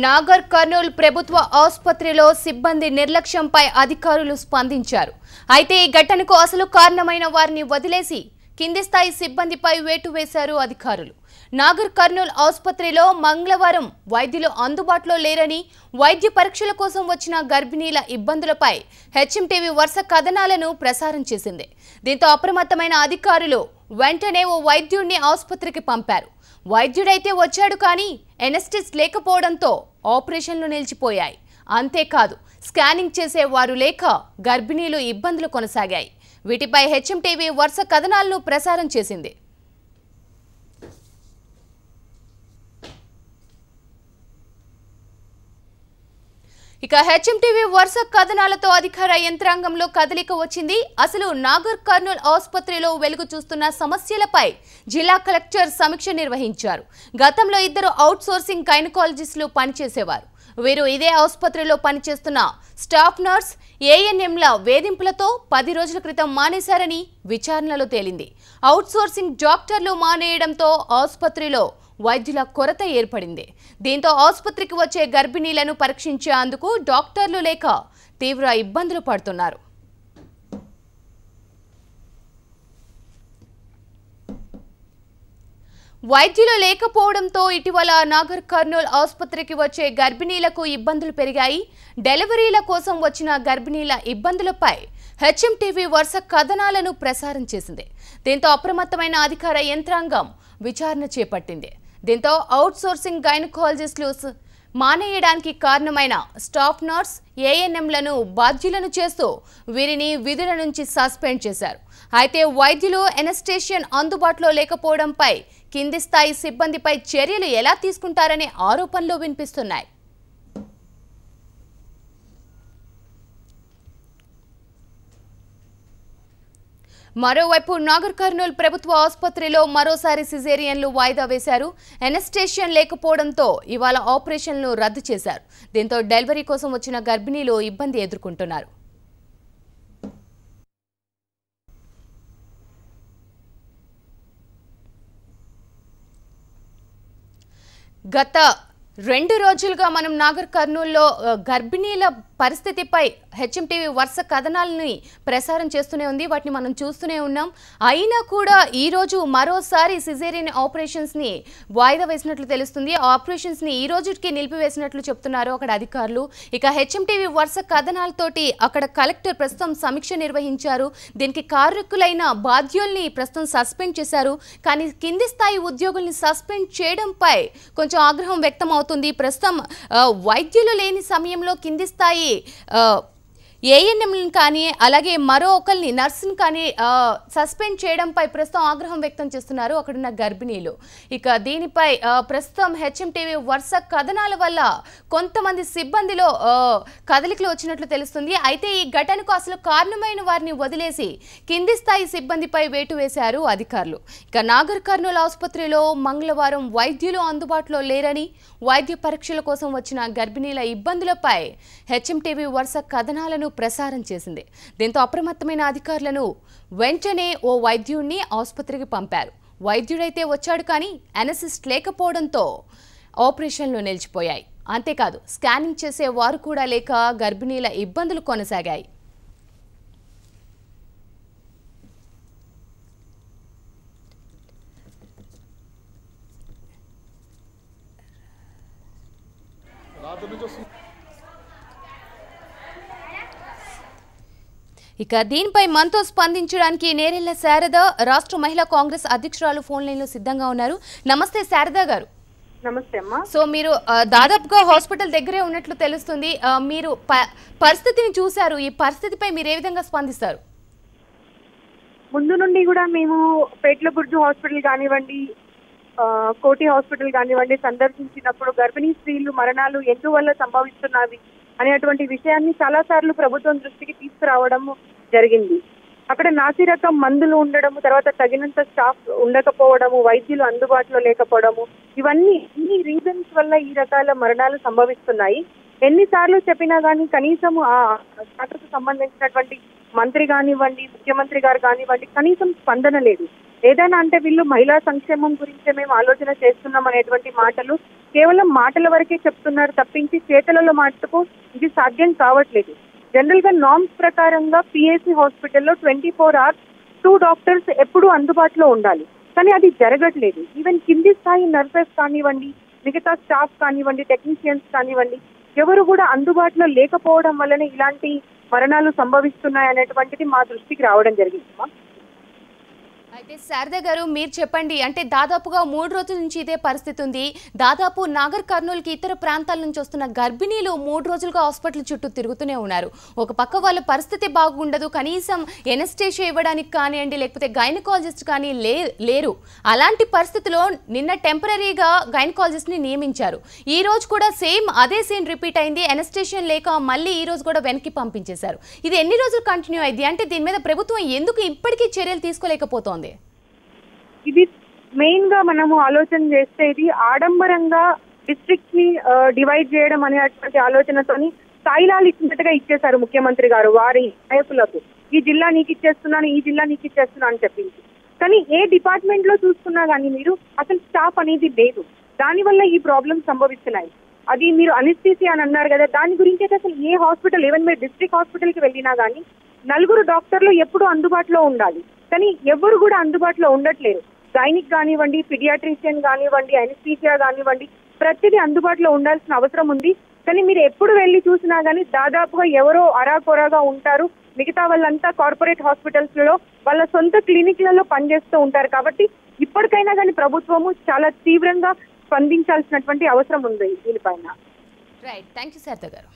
నాగర్ కర్నూల్ ప్రభుత్వ ఆసుపత్రిలో సిబ్బంది నిర్లక్ష్యంపై అధికారులు స్పందించారు. అయితే ఈ ఘటనకు అసలు కారణమైన వారిని వదిలేసి కింది స్థాయి సిబ్బందిపై వేటు వేశారు అధికారులు. నాగర్ కర్నూల్ ఆసుపత్రిలో మంగళవారం వైద్యులు అందుబాటులో లేరని, వైద్య పరీక్షల కోసం వచ్చిన గర్భిణీల ఇబ్బందులపై హెచ్ఎంటీవీ వరుస కథనాలను ప్రసారం చేసింది. దీంతో అప్రమత్తమైన అధికారులు వెంటనే ఓ వైద్యుడిని ఆసుపత్రికి పంపారు. వైద్యుడైతే వచ్చాడు కానీ ఎనెస్థెటిస్ట్ లేకపోవడంతో ఆపరేషన్లు నిలిచిపోయాయి. అంతేకాదు, స్కానింగ్ చేసేవారు లేక గర్భిణీలు ఇబ్బందులు కొనసాగాయి. వీటిపై హెచ్ఎంటీవీ వరుస కథనాలను ప్రసారం చేసింది. ఇక హెచ్ఎంటీవీ వరుస కథనాలతో అధికార యంత్రాంగంలో కదలిక వచ్చింది. అసలు నాగర్ కర్నూల్ ఆసుపత్రిలో వెలుగు చూస్తున్న సమస్యలపై జిల్లా కలెక్టర్ సమీక్ష నిర్వహించారు. గతంలో 2 అవుట్ సోర్సింగ్ గైనకాలజిస్టులు పనిచేసేవారు. వీరు ఇదే ఆసుపత్రిలో పనిచేస్తున్న స్టాఫ్ నర్స్, ఏఎన్ఎంల వేధింపులతో 10 రోజుల క్రితం మానేశారని విచారణలో తేలింది. అవుట్ సోర్సింగ్ డాక్టర్లు మానేయడంతో ఆసుపత్రిలో వైద్యుల కొరత ఏర్పడింది. దీంతో ఆసుపత్రికి వచ్చే గర్భిణీలను పరీక్షించేందుకు డాక్టర్లు లేక తీవ్ర ఇబ్బందులు పడుతున్నారు. వైద్యులు లేకపోవడంతో ఇటీవల నాగర్ కర్నూల్ ఆసుపత్రికి వచ్చే గర్భిణీలకు ఇబ్బందులు పెరిగాయి. డెలివరీల కోసం వచ్చిన గర్భిణీల ఇబ్బందులపై హెచ్ఎంటీవీ వరుస కథనాలను ప్రసారం చేసింది. దీంతో అప్రమత్తమైన అధికార యంత్రాంగం విచారణ చేపట్టింది. దీంతో అవుట్ సోర్సింగ్ గైనకాలజిస్టులు మానేయడానికి కారణమైన స్టాఫ్ నర్స్, ఏఎన్ఎంలను బాధ్యులను చేస్తూ వీరిని విధుల నుంచి సస్పెండ్ చేశారు. అయితే వైద్యులు, ఎనెస్థెషియన్ అందుబాటులో లేకపోవడంపై కింది స్థాయి సిబ్బందిపై చర్యలు ఎలా తీసుకుంటారనే ఆరోపణలు వినిపిస్తున్నాయి. మరోవైపు నాగర్ కర్నూల్ ప్రభుత్వ ఆసుపత్రిలో మరోసారి సిజేరియన్లు వాయిదా వేశారు. ఎనెస్థెషియన్ లేకపోవడంతో ఇవాళ ఆపరేషన్లు రద్దు చేశారు. దీంతో డెలివరీ కోసం వచ్చిన గర్భిణీలు ఇబ్బంది ఎదుర్కొంటున్నారు. గత 2 రోజులుగా మనం నాగర్ కర్నూల్లో గర్భిణీల పరిస్థితిపై హెచ్ఎంటీవీ వరుస కథనాలని ప్రసారం చేస్తూనే ఉంది. వాటిని మనం చూస్తూనే ఉన్నాం. అయినా కూడా ఈరోజు మరోసారి సిజేరియన్ ఆపరేషన్స్ని వాయిదా వేసినట్లు తెలుస్తుంది. ఆపరేషన్స్ని ఈ రోజుకి నిలిపివేసినట్లు చెప్తున్నారు అక్కడ అధికారులు. ఇక హెచ్ఎంటీవీ వరుస కథనాలతోటి అక్కడ కలెక్టర్ ప్రస్తుతం సమీక్ష నిర్వహించారు. దీనికి కారకులైన బాధ్యుల్ని ప్రస్తుతం సస్పెండ్ చేశారు. కానీ కింది స్థాయి ఉద్యోగుల్ని సస్పెండ్ చేయడంపై కొంచెం ఆగ్రహం వ్యక్తం అవుతుంది. ప్రస్తుతం వైద్యులు లేని సమయంలో కింది స్థాయి ఏఎన్ఎంలను కానీ అలాగే మరో ఒకరిని నర్సును కానీ సస్పెండ్ చేయడంపై ప్రస్తుతం ఆగ్రహం వ్యక్తం చేస్తున్నారు అక్కడున్న గర్భిణీలు. ఇక దీనిపై ప్రస్తుతం హెచ్ఎంటీవీ వరుస కథనాల వల్ల కొంతమంది సిబ్బందిలో కదలికలు వచ్చినట్లు తెలుస్తుంది. అయితే ఈ ఘటనకు అసలు కారణమైన వారిని వదిలేసి కింది స్థాయి సిబ్బందిపై వేటు వేశారు అధికారులు. ఇక నాగర్ కర్నూల్ ఆసుపత్రిలో మంగళవారం వైద్యులు అందుబాటులో లేరని, వైద్య పరీక్షల కోసం వచ్చిన గర్భిణీల ఇబ్బందులపై హెచ్ఎంటీవీ వరుస కథనాలను ప్రసారం చేసింది. దీంతో అప్రమత్తమైన అధికారులను వెంటనే ఓ వైద్యుడిని ఆసుపత్రికి పంపారు. వైద్యుడైతే వచ్చాడు కానీ ఎనెస్థెటిస్ట్ లేకపోవడంతో ఆపరేషన్లు నిలిచిపోయాయి. అంతేకాదు, స్కానింగ్ చేసే వారు కూడా లేక గర్భిణీల ఇబ్బందులు కొనసాగాయి. ఇక దీనిపై మనతో స్పందించడానికి నేరెళ్ల శారద, రాష్ట్ర మహిళా కాంగ్రెస్ అధ్యక్షురాలు ఫోన్ లైన్ లో సిద్ధంగా ఉన్నారు. నమస్తే శారద గారు. నమస్తే అమ్మా. సో మీరు దాదాపుగా హాస్పిటల్ దగ్గరే ఉన్నట్లు తెలుస్తుంది. మీరు పరిస్థితిని చూశారు. ఈ పరిస్థితిపై మీరు ఏ విధంగా స్పందిస్తారు? ముందు నుండి కూడా మేము పేట్ల బుర్జు హాస్పిటల్ కానివ్వండి, కోటి హాస్పిటల్ కానివ్వండి సందర్శించినప్పుడు గర్భిణీ స్త్రీలు మరణాలు ఎందువల్ల సంభవిస్తున్నవి అనేటువంటి విషయాన్ని చాలా సార్లు ప్రభుత్వం దృష్టికి తీసుకురావడం జరిగింది. అక్కడ నాసిరకం మందులు ఉండడము, తర్వాత తగినంత స్టాఫ్ ఉండకపోవడము, వైద్యులు అందుబాటులో లేకపోవడము, ఇన్ని రీజన్స్ వల్ల ఈ రకాల మరణాలు సంభవిస్తున్నాయి. ఎన్నిసార్లు చెప్పినా కానీ కనీసం ఆ శాఖకు సంబంధించినటువంటి మంత్రి కానివ్వండి, ముఖ్యమంత్రి గారు కానివ్వండి కనీసం స్పందన లేదు. ఏదైనా అంటే వీళ్ళు మహిళా సంక్షేమం గురించే మేము ఆలోచన చేస్తున్నాం అనేటువంటి మాటలు కేవలం మాటల వరకే చెప్తున్నారు తప్పించి చేతలలో మటుకు ఇది సాధ్యం కావట్లేదు. జనరల్ గా నార్మ్స్ ప్రకారంగా పిఎస్సి హాస్పిటల్లో 24 hours 2 డాక్టర్స్ ఎప్పుడూ అందుబాటులో ఉండాలి. కానీ అది జరగట్లేదు. ఈవెన్ కింది స్థాయి నర్సెస్ కానివ్వండి, మిగతా స్టాఫ్ కానివ్వండి, టెక్నీషియన్స్ కానివ్వండి, ఎవరు కూడా అందుబాటులో లేకపోవడం వల్లనే ఇలాంటి మరణాలు సంభవిస్తున్నాయి అనేటువంటిది మా దృష్టికి రావడం జరిగింది. అయితే శారద గారు మీరు చెప్పండి, అంటే దాదాపుగా 3 రోజుల నుంచి ఇదే పరిస్థితి ఉంది. దాదాపు నాగర్ కర్నూలుకి ఇతర ప్రాంతాల నుంచి వస్తున్న గర్భిణీలు 3 రోజులుగా హాస్పిటల్ చుట్టూ తిరుగుతూనే ఉన్నారు. ఒక పక్క వాళ్ళ పరిస్థితి బాగుండదు, కనీసం ఎనస్థీషియా ఇవ్వడానికి కానివ్వండి, లేకపోతే గైనకాలజిస్ట్ కానీ లేరు. అలాంటి పరిస్థితిలో నిన్న టెంపరీగా గైనకాలజిస్ట్ని నియమించారు. ఈ రోజు కూడా సేమ్ అదే సీన్ రిపీట్ అయింది. ఎనస్థీషియన్ లేక మళ్ళీ ఈ రోజు కూడా వెనక్కి పంపించేశారు. ఇది ఎన్ని రోజులు కంటిన్యూ అయింది? అంటే దీని మీద ప్రభుత్వం ఎందుకు ఇప్పటికీ చర్యలు తీసుకోలేకపోతోంది? ఇది మెయిన్ గా మనము ఆలోచన చేస్తే ఇది ఆడంబరంగా డిస్ట్రిక్ట్స్ ని డివైడ్ చేయడం అనేటువంటి ఆలోచనతోని స్థాయిలాలు ఇచ్చినట్టుగా ఇచ్చేశారు ముఖ్యమంత్రి గారు వారి నాయకులకు. ఈ జిల్లా నీకు ఇచ్చేస్తున్నాను, ఈ జిల్లా నీకు ఇచ్చేస్తున్నాను అని చెప్పింది. కానీ ఏ డిపార్ట్మెంట్ లో చూసుకున్నా కానీ మీరు అసలు స్టాఫ్ అనేది లేదు. దానివల్ల ఈ ప్రాబ్లమ్స్ సంభవిస్తున్నాయి. అది మీరు అనెస్థీసియా అని అన్నారు కదా, దాని గురించి అయితే అసలు ఏ హాస్పిటల్, ఈవెన్ మీరు డిస్ట్రిక్ట్ హాస్పిటల్ కి వెళ్ళినా కానీ 4 డాక్టర్లు ఎప్పుడు అందుబాటులో ఉండాలి. కానీ ఎవరు కూడా అందుబాటులో ఉండట్లేరు. గైనిక్ కానివ్వండి, పిడియాట్రిషియన్ కానివ్వండి, అనెస్థీసియా కానివ్వండి, ప్రతిదీ అందుబాటులో ఉండాల్సిన అవసరం ఉంది. కానీ మీరు ఎప్పుడు వెళ్ళి చూసినా కానీ దాదాపుగా ఎవరో అరాకొరాగా ఉంటారు. మిగతా వాళ్ళంతా కార్పొరేట్ హాస్పిటల్స్ లో వాళ్ళ సొంత క్లినిక్లలో పనిచేస్తూ ఉంటారు. కాబట్టి ఇప్పటికైనా కానీ ప్రభుత్వము చాలా తీవ్రంగా స్పందించాల్సినటువంటి అవసరం ఉంది దీనిపైన. రైట్, థ్యాంక్ యూ శారద గారు.